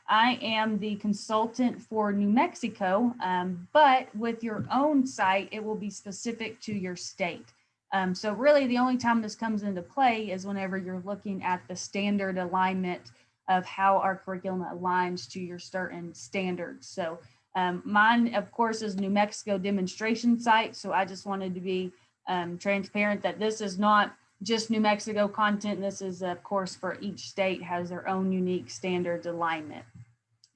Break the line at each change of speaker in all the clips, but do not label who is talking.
I am the consultant for New Mexico, but with your own site, it will be specific to your state. So really the only time this comes into play is whenever you're looking at the standard alignment of how our curriculum aligns to your certain standards. So mine, of course, is New Mexico demonstration site. So I just wanted to be transparent that this is not just New Mexico content. This is, of course, for each state has their own unique standards alignment.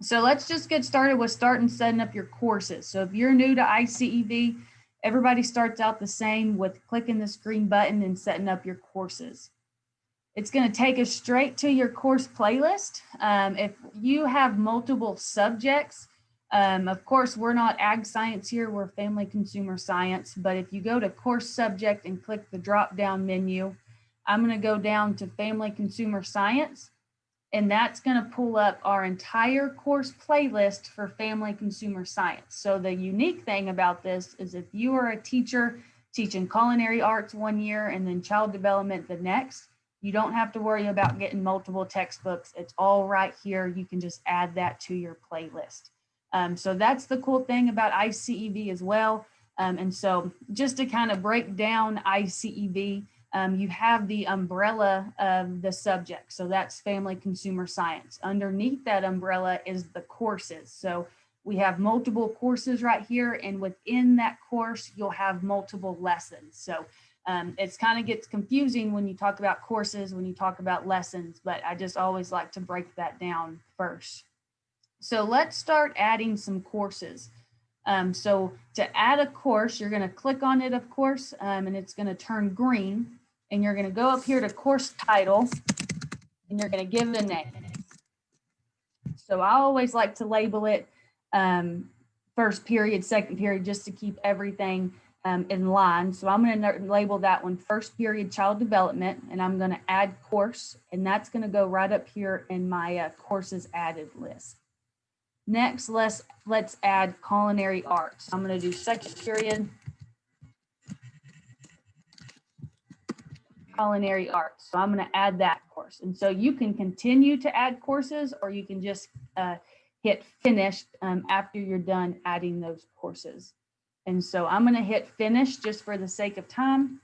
So let's just get started with setting up your courses. So if you're new to iCEV, everybody starts out the same with clicking this green button and setting up your courses. It's going to take us straight to your course playlist. If you have multiple subjects, of course, we're not ag science here, we're family consumer science, but if you go to course subject and click the drop down menu, I'm going to go down to family consumer science, and that's going to pull up our entire course playlist for family consumer science. So the unique thing about this is if you are a teacher teaching culinary arts one year and then child development the next, you don't have to worry about getting multiple textbooks. It's all right here. You can just add that to your playlist. So that's the cool thing about iCEV as well. And so just to kind of break down iCEV, you have the umbrella of the subject. So that's family consumer science. Underneath that umbrella is the courses. So we have multiple courses right here, and within that course, you'll have multiple lessons. So it's kind of gets confusing when you talk about courses, when you talk about lessons, but I just always like to break that down first. So let's start adding some courses. So to add a course, you're going to click on it, of course, and it's going to turn green, and you're going to go up here to course title, and you're going to give it a name. So I always like to label it first period, second period, just to keep everything in line. So I'm going to label that one first period child development, and I'm going to add course, and that's going to go right up here in my courses added list. Next, let's add culinary arts. I'm going to do second period culinary arts. So I'm going to add that course. And so you can continue to add courses, or you can just hit finish after you're done adding those courses. And so I'm going to hit finish just for the sake of time.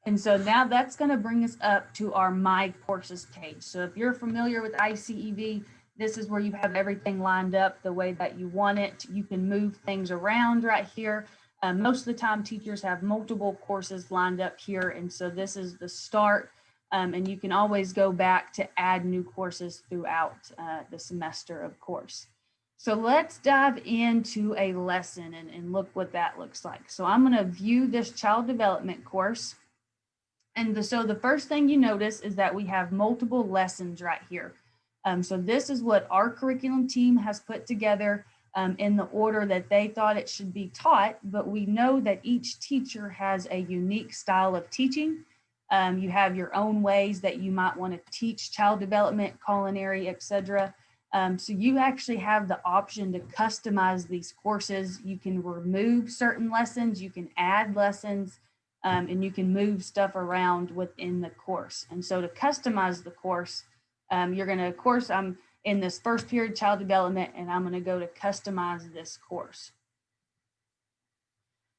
And so now that's going to bring us up to our My Courses page. So if you're familiar with iCEV, this is where you have everything lined up the way that you want it. You can move things around right here. Most of the time, teachers have multiple courses lined up here. And so this is the start. And you can always go back to add new courses throughout the semester, of course. So let's dive into a lesson and look what that looks like. So I'm going to view this child development course. And so the first thing you notice is that we have multiple lessons right here. So this is what our curriculum team has put together in the order that they thought it should be taught, but we know that each teacher has a unique style of teaching. You have your own ways that you might want to teach child development, culinary, etc. So you actually have the option to customize these courses. You can remove certain lessons, you can add lessons, and you can move stuff around within the course. And so to customize the course, you're going to, of course, I'm in this first period child development, and I'm going to go to customize this course.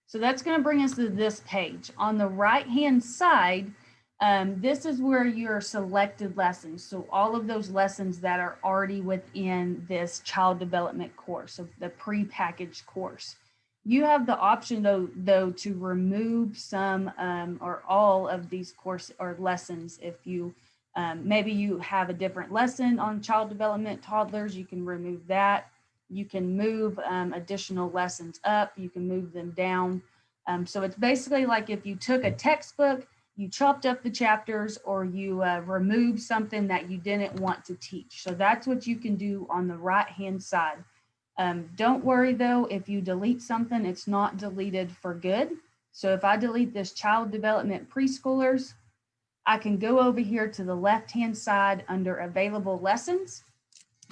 So that's going to bring us to this page. On the right-hand side, this is where your selected lessons. So all of those lessons that are already within this child development course, so the pre-packaged course. You have the option though to remove some or all of these course or lessons. If you maybe you have a different lesson on child development, toddlers, you can remove that. You can move additional lessons up, you can move them down. So it's basically like if you took a textbook, you chopped up the chapters, or you removed something that you didn't want to teach. So that's what you can do on the right-hand side. Don't worry though, if you delete something, it's not deleted for good. So if I delete this child development preschoolers, I can go over here to the left-hand side under available lessons,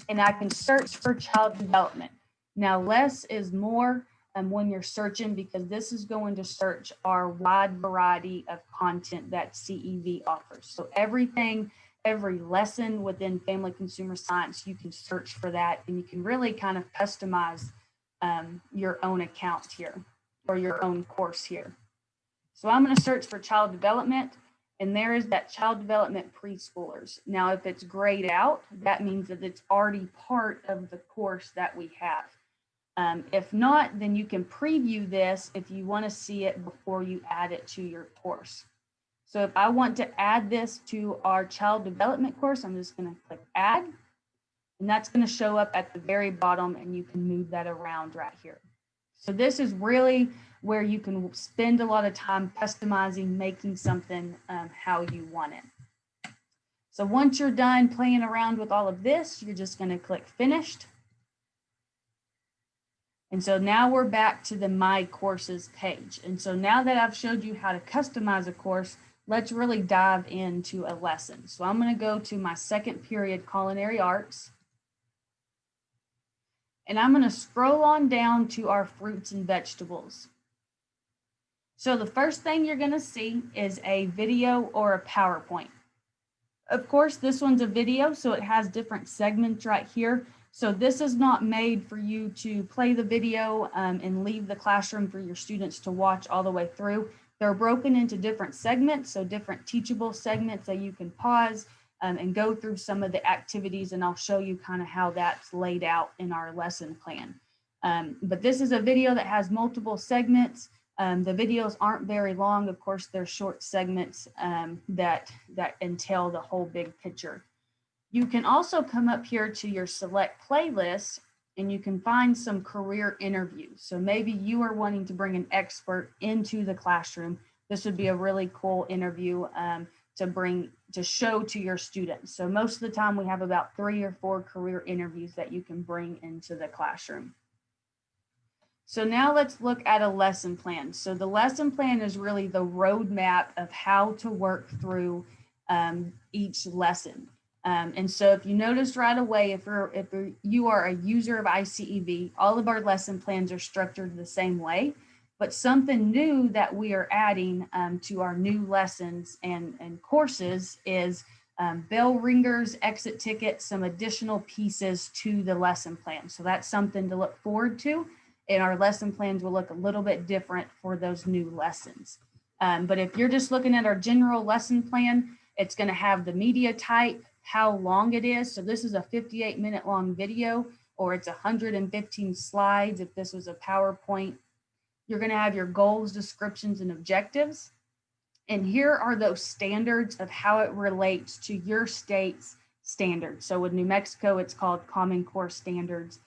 and I can search for child development. Now, less is more when you're searching, because this is going to search our wide variety of content that CEV offers. So everything every lesson within Family Consumer Science. You can search for that, and you can really kind of customize your own account here, or your own course here. So I'm going to search for child development, and there is that child development preschoolers. Now, if it's grayed out, that means that it's already part of the course that we have. If not, then you can preview this if you want to see it before you add it to your course. So if I want to add this to our child development course, I'm just going to click add, and that's going to show up at the very bottom, and you can move that around right here. So this is really where you can spend a lot of time customizing, making something how you want it. So once you're done playing around with all of this, you're just going to click finished. And so now we're back to the My Courses page. And so now that I've showed you how to customize a course, let's really dive into a lesson. So I'm going to go to my second period culinary arts. And I'm going to scroll on down to our fruits and vegetables. So the first thing you're going to see is a video or a PowerPoint. Of course, this one's a video, so it has different segments right here. So this is not made for you to play the video and leave the classroom for your students to watch all the way through. They're broken into different segments, so different teachable segments that you can pause and go through some of the activities, and I'll show you kind of how that's laid out in our lesson plan. But this is a video that has multiple segments. The videos aren't very long. Of course, they're short segments that entail the whole big picture. You can also come up here to your select playlist, and you can find some career interviews. So maybe you are wanting to bring an expert into the classroom. This would be a really cool interview to show to your students. So most of the time we have about 3 or 4 career interviews that you can bring into the classroom. So now let's look at a lesson plan. So the lesson plan is really the roadmap of how to work through each lesson. And so if you notice right away, if you are a user of iCEV, all of our lesson plans are structured the same way. But something new that we are adding to our new lessons and courses is bell ringers, exit tickets, some additional pieces to the lesson plan. So that's something to look forward to. And our lesson plans will look a little bit different for those new lessons. But if you're just looking at our general lesson plan, it's going to have the media type, how long it is. So this is a 58-minute long video, or it's 115 slides if this was a PowerPoint. You're going to have your goals, descriptions, and objectives. And here are those standards of how it relates to your state's standards. So with New Mexico, it's called Common Core Standards.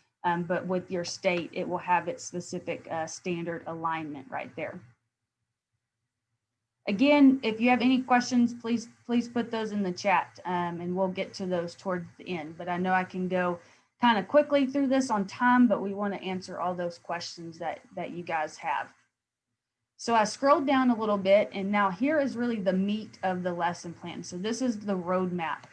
But with your state, it will have its specific standard alignment right there. Again, if you have any questions, please put those in the chat and we'll get to those towards the end. But I know I can go kind of quickly through this on time, but we want to answer all those questions that you guys have. So I scrolled down a little bit, and now here is really the meat of the lesson plan. So this is the roadmap.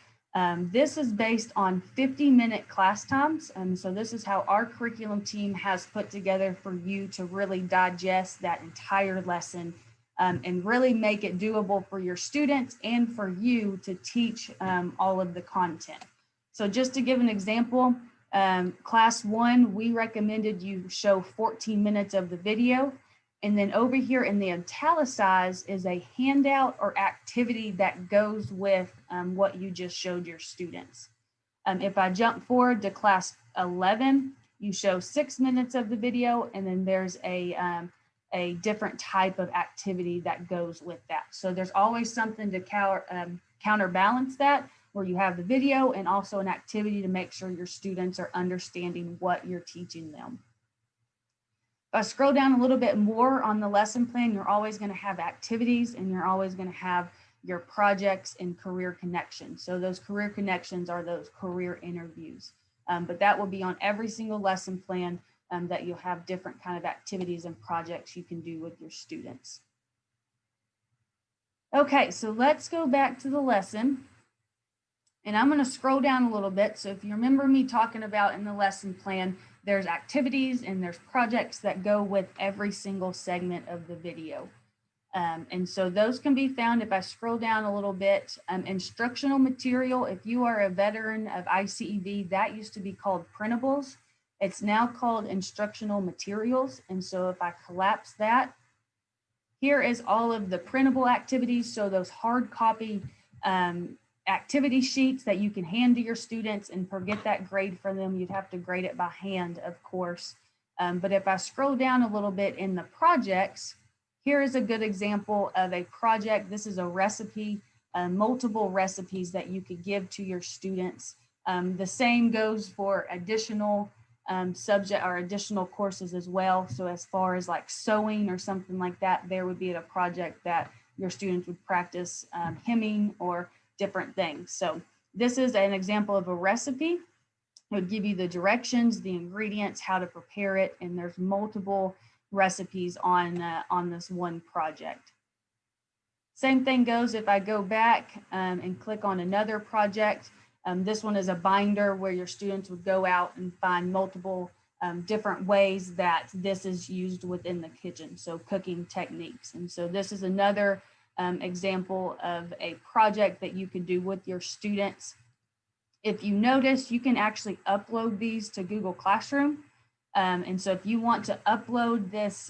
This is based on 50-minute class times. So this is how our curriculum team has put together for you to really digest that entire lesson and really make it doable for your students and for you to teach all of the content. So just to give an example, class 1, we recommended you show 14 minutes of the video. And then over here in the italicized is a handout or activity that goes with what you just showed your students. If I jump forward to class 11, you show 6 minutes of the video, and then there's a different type of activity that goes with that. So there's always something to counterbalance that, where you have the video and also an activity to make sure your students are understanding what you're teaching them. If I scroll down a little bit more on the lesson plan, you're always going to have activities, and you're always going to have your projects and career connections. So those career connections are those career interviews. But that will be on every single lesson plan that you'll have different kind of activities and projects you can do with your students. Okay, so let's go back to the lesson. And I'm going to scroll down a little bit. So if you remember me talking about in the lesson plan, there's activities and there's projects that go with every single segment of the video. And so those can be found if I scroll down a little bit. Instructional material, if you are a veteran of iCEV, that used to be called printables. It's now called instructional materials. And so if I collapse that, here is all of the printable activities. So those hard copy activity sheets that you can hand to your students and get that grade for them. You'd have to grade it by hand, of course. But if I scroll down a little bit in the projects, here is a good example of a project. This is a recipe, multiple recipes that you could give to your students. The same goes for additional subject or additional courses as well. So as far as like sewing or something like that, there would be a project that your students would practice hemming or different things. So this is an example of a recipe. It would give you the directions, the ingredients, how to prepare it, and there's multiple recipes on this one project. Same thing goes if I go back and click on another project. This one is a binder where your students would go out and find multiple different ways that this is used within the kitchen, so cooking techniques. And so this is another example of a project that you could do with your students. If you notice, you can actually upload these to Google Classroom. And so if you want to upload this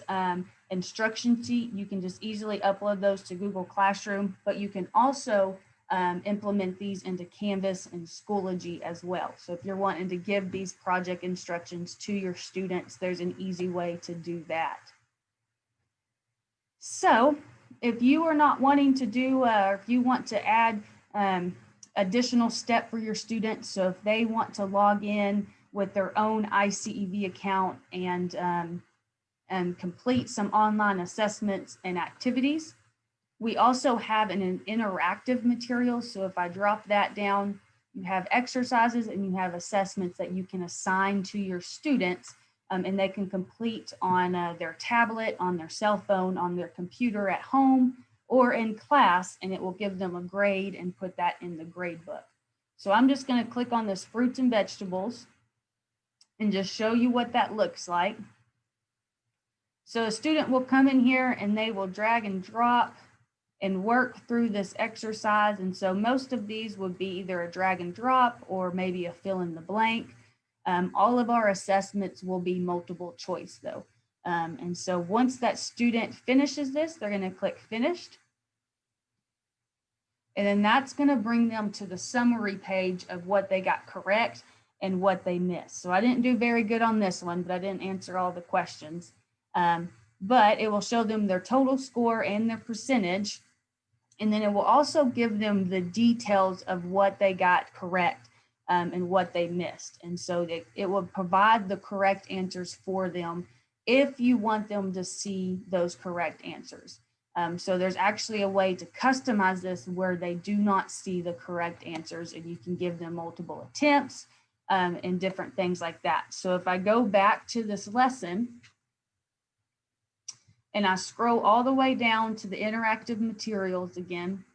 instruction sheet, you can just easily upload those to Google Classroom, but you can also implement these into Canvas and Schoology as well. So if you're wanting to give these project instructions to your students, there's an easy way to do that. So if you are not wanting to do, or if you want to add additional step for your students, so if they want to log in with their own iCEV account and complete some online assessments and activities. We also have an interactive material. So if I drop that down, you have exercises and you have assessments that you can assign to your students and they can complete on their tablet, on their cell phone, on their computer at home or in class, and it will give them a grade and put that in the grade book. So I'm just going to click on this fruits and vegetables and just show you what that looks like. So a student will come in here and they will drag and drop and work through this exercise. And so most of these would be either a drag and drop or maybe a fill in the blank. All of our assessments will be multiple choice though. And so once that student finishes this, they're going to click finished. And then that's going to bring them to the summary page of what they got correct and what they missed. So I didn't do very good on this one, but I didn't answer all the questions. But it will show them their total score and their percentage. And then it will also give them the details of what they got correct and what they missed. And so it will provide the correct answers for them if you want them to see those correct answers. So there's actually a way to customize this where they do not see the correct answers and you can give them multiple attempts and different things like that. So if I go back to this lesson and I scroll all the way down to the interactive materials again,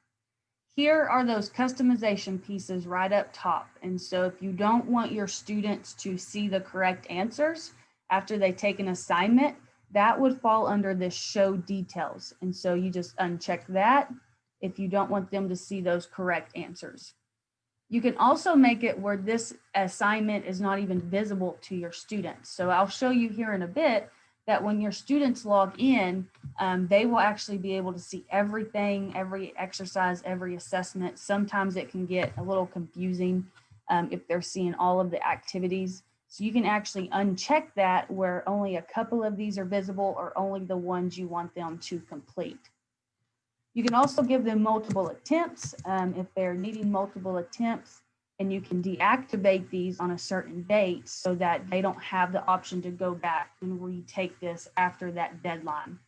here are those customization pieces right up top. And so if you don't want your students to see the correct answers after they take an assignment, that would fall under this show details. And so you just uncheck that if you don't want them to see those correct answers. You can also make it where this assignment is not even visible to your students. So I'll show you here in a bit that when your students log in, they will actually be able to see everything, every exercise, every assessment. Sometimes it can get a little confusing if they're seeing all of the activities. So you can actually uncheck that where only a couple of these are visible or only the ones you want them to complete. You can also give them multiple attempts if they're needing multiple attempts, and you can deactivate these on a certain date so that they don't have the option to go back and retake this after that deadline.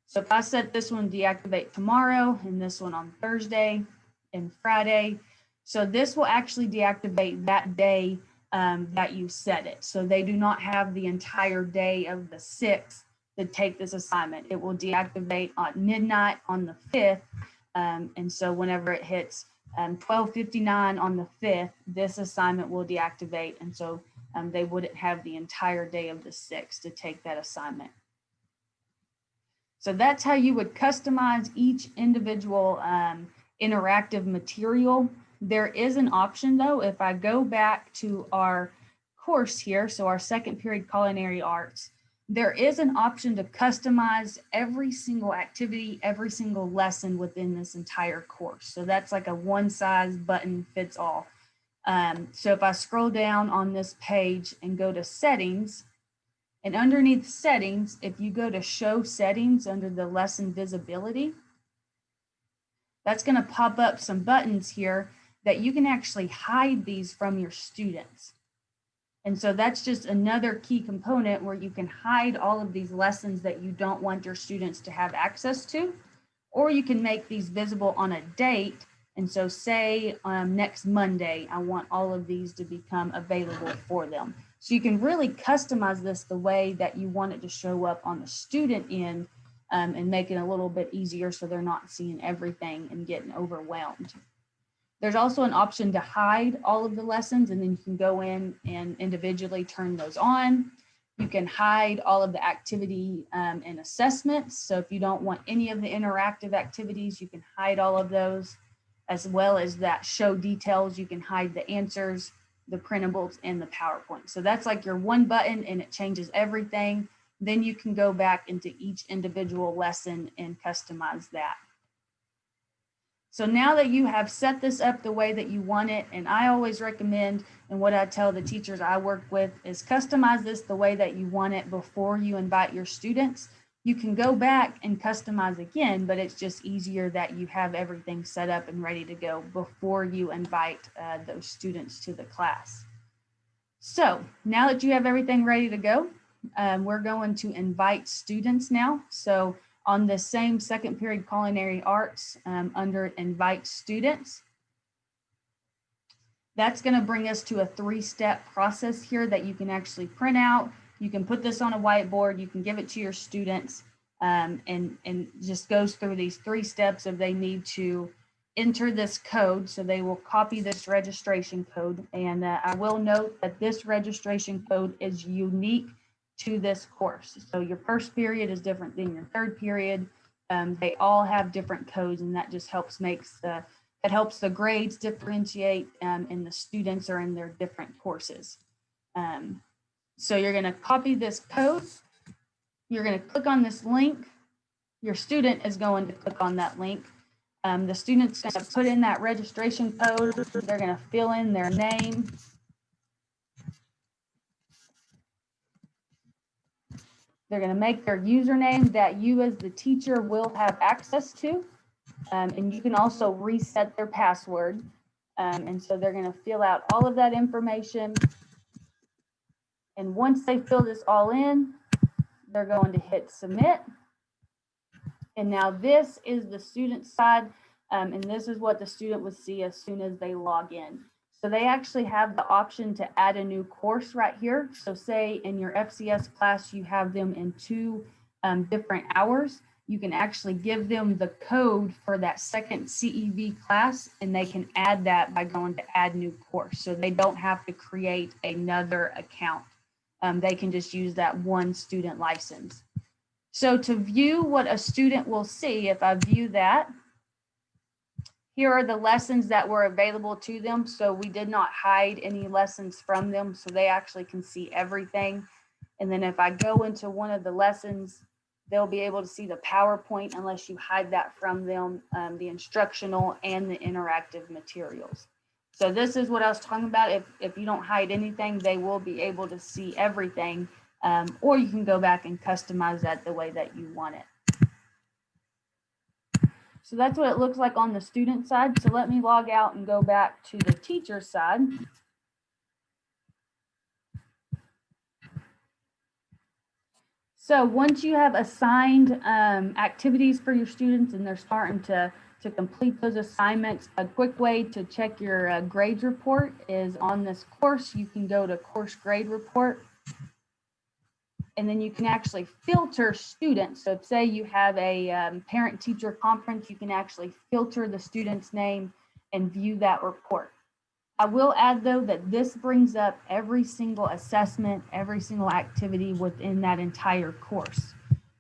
So if I set this one deactivate tomorrow and this one on Thursday and Friday, so this will actually deactivate that day that you set it. So they do not have the entire day of the 6th to take this assignment. It will deactivate at midnight on the 5th. And so whenever it hits 12:59 on the 5th, this assignment will deactivate. And so they wouldn't have the entire day of the 6th to take that assignment. So that's how you would customize each individual interactive material. There is an option though, if I go back to our course here, so our second period culinary arts, there is an option to customize every single activity, every single lesson within this entire course. So that's like a one size button fits all. So if I scroll down on this page and go to settings, and underneath settings, if you go to show settings under the lesson visibility, that's going to pop up some buttons here that you can actually hide these from your students. And so that's just another key component where you can hide all of these lessons that you don't want your students to have access to, or you can make these visible on a date. And so say next Monday, I want all of these to become available for them. So you can really customize this the way that you want it to show up on the student end and make it a little bit easier so they're not seeing everything and getting overwhelmed. There's also an option to hide all of the lessons, and then you can go in and individually turn those on. You can hide all of the activity and assessments. So if you don't want any of the interactive activities, you can hide all of those, as well as that show details. You can hide the answers, the printables, and the PowerPoint. So that's like your one button and it changes everything. Then you can go back into each individual lesson and customize that. So now that you have set this up the way that you want it, and I always recommend, and what I tell the teachers I work with is customize this the way that you want it before you invite your students. You can go back and customize again, but it's just easier that you have everything set up and ready to go before you invite those students to the class. So now that you have everything ready to go, we're going to invite students now. So on the same second period culinary arts under invite students, that's going to bring us to a 3-step process here that you can actually print out. You can put this on a whiteboard, you can give it to your students, and just goes through these 3 steps of they need to enter this code. So they will copy this registration code. And I will note that this registration code is unique to this course. So your first period is different than your third period. They all have different codes, and that just helps helps the grades differentiate and the students are in their different courses. So you're going to copy this code. You're going to click on this link. Your student is going to click on that link. The student's going to put in that registration code. They're going to fill in their name. They're going to make their username that you as the teacher will have access to. And you can also reset their password. And so they're going to fill out all of that information. And once they fill this all in, they're going to hit submit. And now this is the student side. And this is what the student would see as soon as they log in. So they actually have the option to add a new course right here. So say in your FCS class, you have them in 2 different hours. You can actually give them the code for that second CEV class, and they can add that by going to add new course. So they don't have to create another account. They can just use that one student license. So to view what a student will see, if I view that, here are the lessons that were available to them. So we did not hide any lessons from them, so they actually can see everything. And then if I go into one of the lessons, they'll be able to see the PowerPoint unless you hide that from them, the instructional and the interactive materials. So this is what I was talking about. If you don't hide anything, they will be able to see everything, or you can go back and customize that the way that you want it. So that's what it looks like on the student side. So let me log out and go back to the teacher side. So once you have assigned activities for your students and they're starting to complete those assignments, a quick way to check your grades report is on this course. You can go to course grade report, and then you can actually filter students. So say you have a parent-teacher conference, you can actually filter the student's name and view that report. I will add though that this brings up every single assessment, every single activity within that entire course.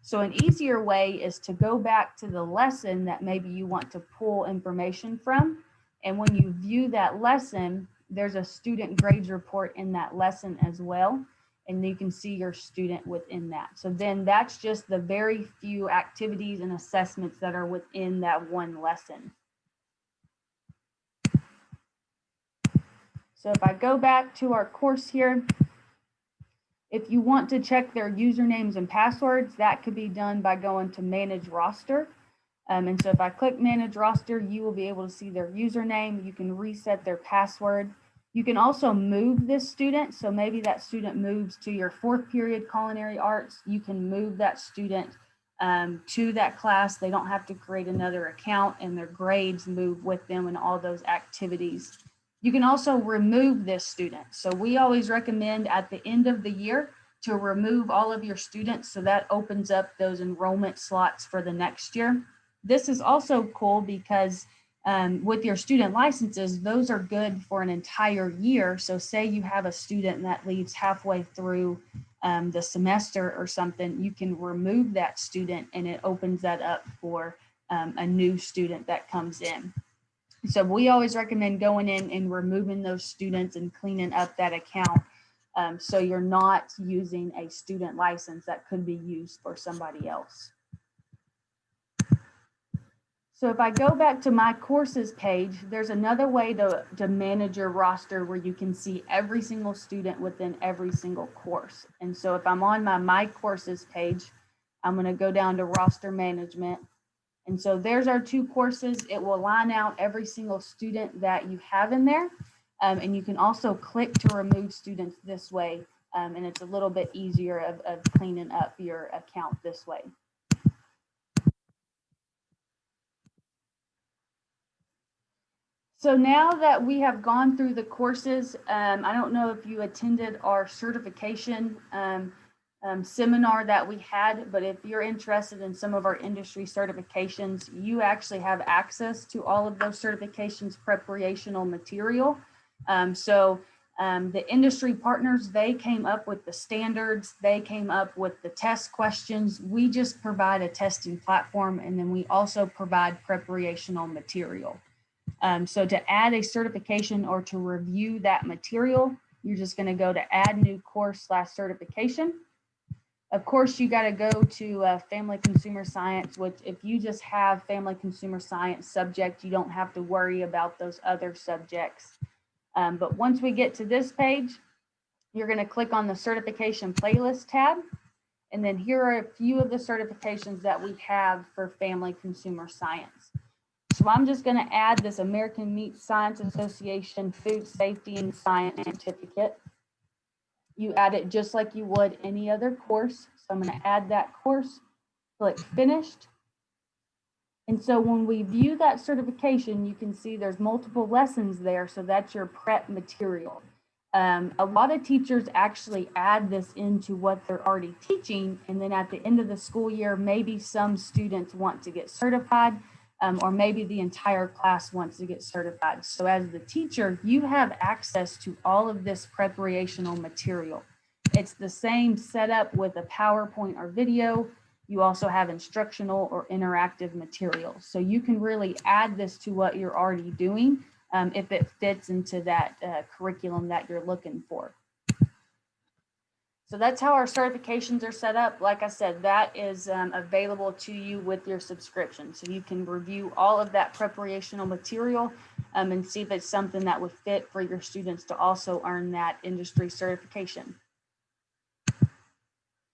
So an easier way is to go back to the lesson that maybe you want to pull information from. And when you view that lesson, there's a student grades report in that lesson as well. And you can see your student within that. So then that's just the very few activities and assessments that are within that one lesson. So if I go back to our course here, if you want to check their usernames and passwords, that could be done by going to Manage Roster. And so if I click Manage Roster, you will be able to see their username. You can reset their password. You can also move this student. So maybe that student moves to your 4th period culinary arts. You can move that student to that class. They don't have to create another account, and their grades move with them in all those activities. You can also remove this student. So we always recommend at the end of the year to remove all of your students. So that opens up those enrollment slots for the next year. This is also cool because with your student licenses, those are good for an entire year. So say you have a student that leaves halfway through the semester or something, you can remove that student and it opens that up for a new student that comes in. So we always recommend going in and removing those students and cleaning up that account so you're not using a student license that could be used for somebody else. So if I go back to my courses page, there's another way to manage your roster where you can see every single student within every single course. And so if I'm on my courses page, I'm going to go down to roster management. And so there's our 2 courses. It will line out every single student that you have in there. And you can also click to remove students this way. And it's a little bit easier of cleaning up your account this way. So now that we have gone through the courses, I don't know if you attended our certification seminar that we had, but if you're interested in some of our industry certifications, you actually have access to all of those certifications preparational material. The industry partners, they came up with the standards, they came up with the test questions. We just provide a testing platform, and then we also provide preparational material. So to add a certification or to review that material, you're just going to go to add new course / certification. Of course, you got to go to family consumer science, which if you just have family consumer science subject, you don't have to worry about those other subjects. But once we get to this page, you're going to click on the certification playlist tab. And then here are a few of the certifications that we have for family consumer science. So I'm just going to add this American Meat Science Association Food Safety and Science Certificate. You add it just like you would any other course. So I'm going to add that course, click Finished. And so when we view that certification, you can see there's multiple lessons there. So that's your prep material. A lot of teachers actually add this into what they're already teaching. And then at the end of the school year, maybe some students want to get certified. Or maybe the entire class wants to get certified. So as the teacher, you have access to all of this preparational material. It's the same setup with a PowerPoint or video. You also have instructional or interactive materials. So you can really add this to what you're already doing if it fits into that curriculum that you're looking for. So that's how our certifications are set up. Like I said, that is available to you with your subscription. So you can review all of that preparational material and see if it's something that would fit for your students to also earn that industry certification.